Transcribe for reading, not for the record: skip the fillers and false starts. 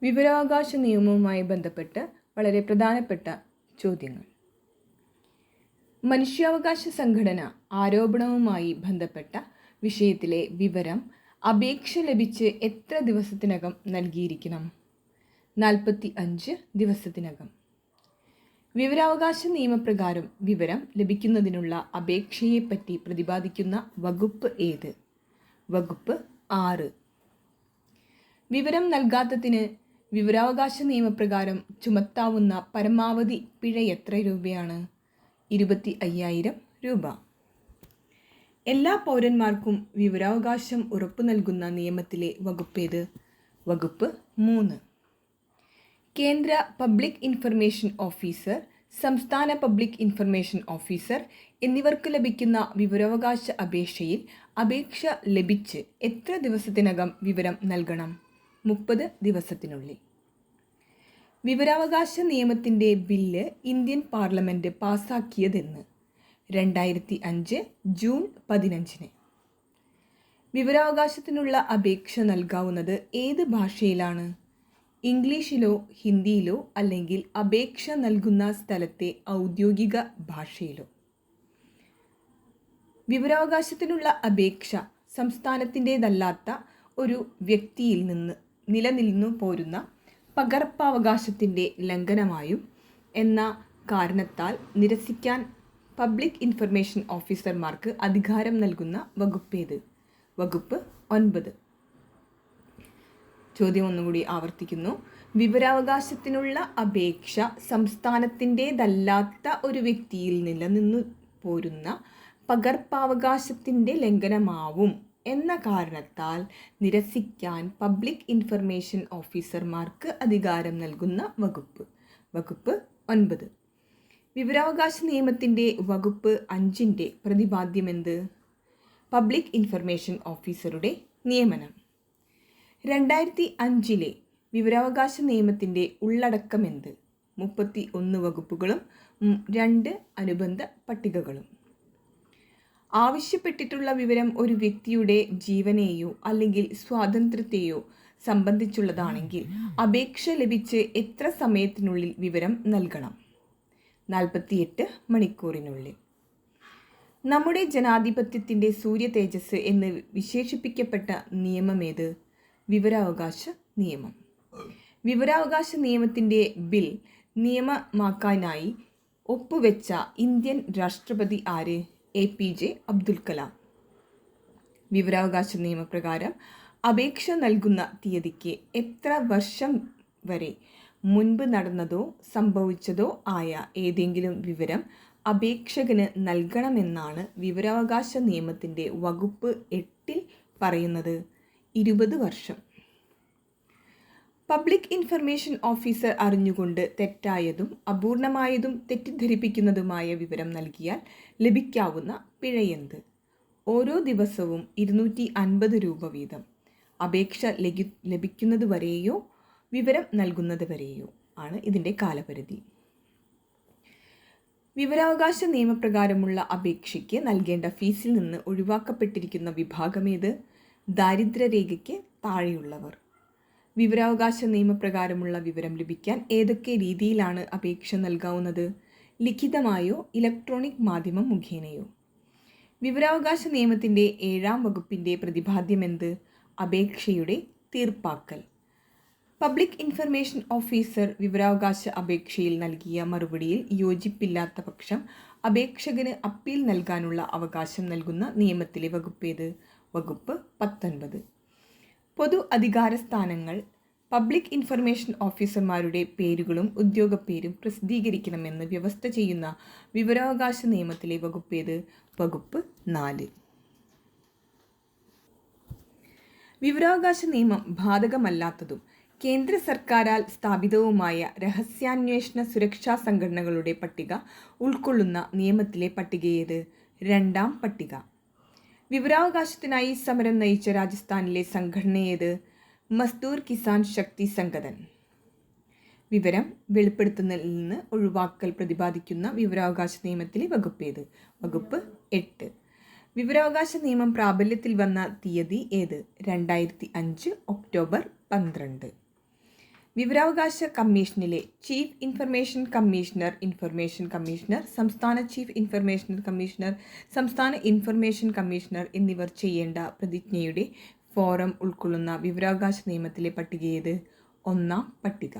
വിവരാവകാശ നിയമവുമായി ബന്ധപ്പെട്ട് വളരെ പ്രധാനപ്പെട്ട ചോദ്യങ്ങൾ. മനുഷ്യാവകാശ സംഘടന ആരോപണവുമായി ബന്ധപ്പെട്ട വിഷയത്തിലെ വിവരം അപേക്ഷ ലഭിച്ച് എത്ര ദിവസത്തിനകം നൽകിയിരിക്കണം? 45 ദിവസത്തിനകം. വിവരാവകാശ നിയമപ്രകാരം വിവരം ലഭിക്കുന്നതിനുള്ള അപേക്ഷയെപ്പറ്റി പ്രതിപാദിക്കുന്ന വകുപ്പ് ഏത്? വകുപ്പ് 6. വിവരം നൽകാത്തതിന് വിവരാവകാശ നിയമപ്രകാരം ചുമത്താവുന്ന പരമാവധി പിഴ എത്ര രൂപയാണ്? 25,000 രൂപ. എല്ലാ പൗരന്മാർക്കും വിവരാവകാശം ഉറപ്പു നൽകുന്ന നിയമത്തിലെ വകുപ്പേത്? വകുപ്പ് 3. കേന്ദ്ര പബ്ലിക് ഇൻഫർമേഷൻ ഓഫീസർ, സംസ്ഥാന പബ്ലിക് ഇൻഫർമേഷൻ ഓഫീസർ എന്നിവർക്ക് ലഭിക്കുന്ന വിവരാവകാശ അപേക്ഷയിൽ അപേക്ഷ ലഭിച്ച് എത്ര ദിവസത്തിനകം വിവരം നൽകണം? 30 ദിവസത്തിനുള്ളിൽ. വിവരാവകാശ നിയമത്തിൻ്റെ ബില്ല് ഇന്ത്യൻ പാർലമെൻറ്റ് പാസാക്കിയതെന്ന്? 2005 ജൂൺ 15. വിവരാവകാശത്തിനുള്ള അപേക്ഷ നൽകാവുന്നത് ഏത് ഭാഷയിലാണ്? ഇംഗ്ലീഷിലോ ഹിന്ദിയിലോ അല്ലെങ്കിൽ അപേക്ഷ നൽകുന്ന സ്ഥലത്തെ ഔദ്യോഗിക ഭാഷയിലോ? വിവരാവകാശത്തിനുള്ള അപേക്ഷ സംസ്ഥാനത്തിൻ്റേതല്ലാത്ത ഒരു വ്യക്തിയിൽ നിന്ന് നിലനിന്നു പോരുന്ന പകർപ്പവകാശത്തിൻ്റെ ലംഘനമായും എന്ന കാരണത്താൽ നിരസിക്കാൻ പബ്ലിക് ഇൻഫർമേഷൻ ഓഫീസർമാർക്ക് അധികാരം നൽകുന്ന വകുപ്പേത്? വകുപ്പ് 9. ചോദ്യം ഒന്നുകൂടി ആവർത്തിക്കുന്നു. വിവരാവകാശത്തിനുള്ള അപേക്ഷ സംസ്ഥാനത്തിൻ്റേതല്ലാത്ത ഒരു വ്യക്തിയിൽ നിലനിന്നു പോരുന്ന പകർപ്പവകാശത്തിൻ്റെ ലംഘനമാവും എന്ന കാരണത്താൽ നിരസിക്കാൻ പബ്ലിക് ഇൻഫർമേഷൻ ഓഫീസർമാർക്ക് അധികാരം നൽകുന്ന വകുപ്പ്? വകുപ്പ് 9. വിവരാവകാശ നിയമത്തിൻ്റെ വകുപ്പ് 5ൻ്റെ പ്രതിപാദ്യമെന്ത്? പബ്ലിക് ഇൻഫർമേഷൻ ഓഫീസറുടെ നിയമനം. 2005 വിവരാവകാശ നിയമത്തിൻ്റെ ഉള്ളടക്കമെന്ത്? 31 വകുപ്പുകളും 2 അനുബന്ധ പട്ടികകളും. ആവശ്യപ്പെട്ടിട്ടുള്ള വിവരം ഒരു വ്യക്തിയുടെ ജീവനെയോ അല്ലെങ്കിൽ സ്വാതന്ത്ര്യത്തെയോ സംബന്ധിച്ചുള്ളതാണെങ്കിൽ അപേക്ഷ ലഭിച്ച് എത്ര സമയത്തിനുള്ളിൽ വിവരം നൽകണം? 48 മണിക്കൂറിനുള്ളിൽ. നമ്മുടെ ജനാധിപത്യത്തിൻ്റെ സൂര്യ തേജസ് എന്ന് വിശേഷിപ്പിക്കപ്പെട്ട നിയമമേത്? വിവരാവകാശ നിയമം. വിവരാവകാശ നിയമത്തിൻ്റെ ബിൽ നിയമമാക്കാനായി ഒപ്പുവെച്ച ഇന്ത്യൻ രാഷ്ട്രപതി ആര്? APJ അബ്ദുൽ കലാം. വിവരാവകാശ നിയമപ്രകാരം അപേക്ഷ നൽകുന്ന തീയതിക്ക് എത്ര വർഷം വരെ മുൻപ് നടന്നതോ സംഭവിച്ചതോ ആയ ഏതെങ്കിലും വിവരം അപേക്ഷകന് നൽകണമെന്നാണ് വിവരാവകാശ നിയമത്തിൻ്റെ വകുപ്പ് 8 പറയുന്നത്? 20 വർഷം. പബ്ലിക് ഇൻഫർമേഷൻ ഓഫീസർ അറിഞ്ഞുകൊണ്ട് തെറ്റായതും അപൂർണമായതും തെറ്റിദ്ധരിപ്പിക്കുന്നതുമായ വിവരം നൽകിയാൽ ലഭിക്കാവുന്ന പിഴയെന്ത്? ഓരോ ദിവസവും 250 രൂപ വീതം. അപേക്ഷ ലഭിക്കുന്നതുവരെയോ വിവരം നൽകുന്നത് വരെയോ ആണ് ഇതിൻ്റെ കാലപരിധി. വിവരാവകാശ നിയമപ്രകാരമുള്ള അപേക്ഷയ്ക്ക് നൽകേണ്ട ഫീസിൽ നിന്ന് ഒഴിവാക്കപ്പെട്ടിരിക്കുന്ന വിഭാഗമേത്? ദാരിദ്ര്യരേഖയ്ക്ക് താഴെയുള്ളവർ. വിവരാവകാശ നിയമപ്രകാരമുള്ള വിവരം ലഭിക്കാൻ ഏതൊക്കെ രീതിയിലാണ് അപേക്ഷ നൽകാവുന്നത്? ലിഖിതമായോ ഇലക്ട്രോണിക് മാധ്യമം മുഖേനയോ? വിവരാവകാശ നിയമത്തിൻ്റെ 7-ാം വകുപ്പിൻ്റെ പ്രതിപാദ്യമെന്ത്? അപേക്ഷയുടെ തീർപ്പാക്കൽ. പബ്ലിക് ഇൻഫർമേഷൻ ഓഫീസർ വിവരാവകാശ അപേക്ഷയിൽ നൽകിയ മറുപടിയിൽ യോജിപ്പില്ലാത്ത പക്ഷം അപേക്ഷകന് അപ്പീൽ നൽകാനുള്ള അവകാശം നൽകുന്ന നിയമത്തിലെ വകുപ്പേത്? വകുപ്പ് 19. പൊതു അധികാര സ്ഥാനങ്ങൾ പബ്ലിക് ഇൻഫർമേഷൻ ഓഫീസർമാരുടെ പേരുകളും ഉദ്യോഗപ്പേരും പ്രസിദ്ധീകരിക്കണമെന്ന് വ്യവസ്ഥ ചെയ്യുന്ന വിവരാവകാശ നിയമത്തിലെ വകുപ്പേത്? വകുപ്പ് 4. വിവരാവകാശ നിയമം ബാധകമല്ലാത്തതും കേന്ദ്ര സർക്കാരാൽ സ്ഥാപിതവുമായ രഹസ്യാന്വേഷണ സുരക്ഷാ സംഘടനകളുടെ പട്ടിക ഉൾക്കൊള്ളുന്ന നിയമത്തിലെ പട്ടികയേത്? 2-ാം പട്ടിക. വിവരാവകാശത്തിനായി സമരം നയിച്ച രാജസ്ഥാനിലെ സംഘടനയേത്? മസ്ദൂർ കിസാൻ ശക്തി സംഗതൻ. വിവരം വെളിപ്പെടുത്തുന്നതിൽ നിന്ന് ഒഴിവാക്കൽ പ്രതിപാദിക്കുന്ന വിവരാവകാശ നിയമത്തിലെ വകുപ്പേത്? വകുപ്പ് 8. വിവരാവകാശ നിയമം പ്രാബല്യത്തിൽ വന്ന തീയതി ഏത്? 2005 ഒക്ടോബർ 12. വിവരാവകാശ കമ്മീഷനിലെ chief information commissioner, information commissioner, സംസ്ഥാന ചീഫ് ഇൻഫർമേഷൻ കമ്മീഷണർ, സംസ്ഥാന ഇൻഫർമേഷൻ കമ്മീഷണർ എന്നിവർ ചെയ്യേണ്ട പ്രതിജ്ഞയുടെ ഫോറം ഉൾക്കൊള്ളുന്ന വിവരാവകാശ നിയമത്തിലെ പട്ടികയേത്? 1-ാം പട്ടിക.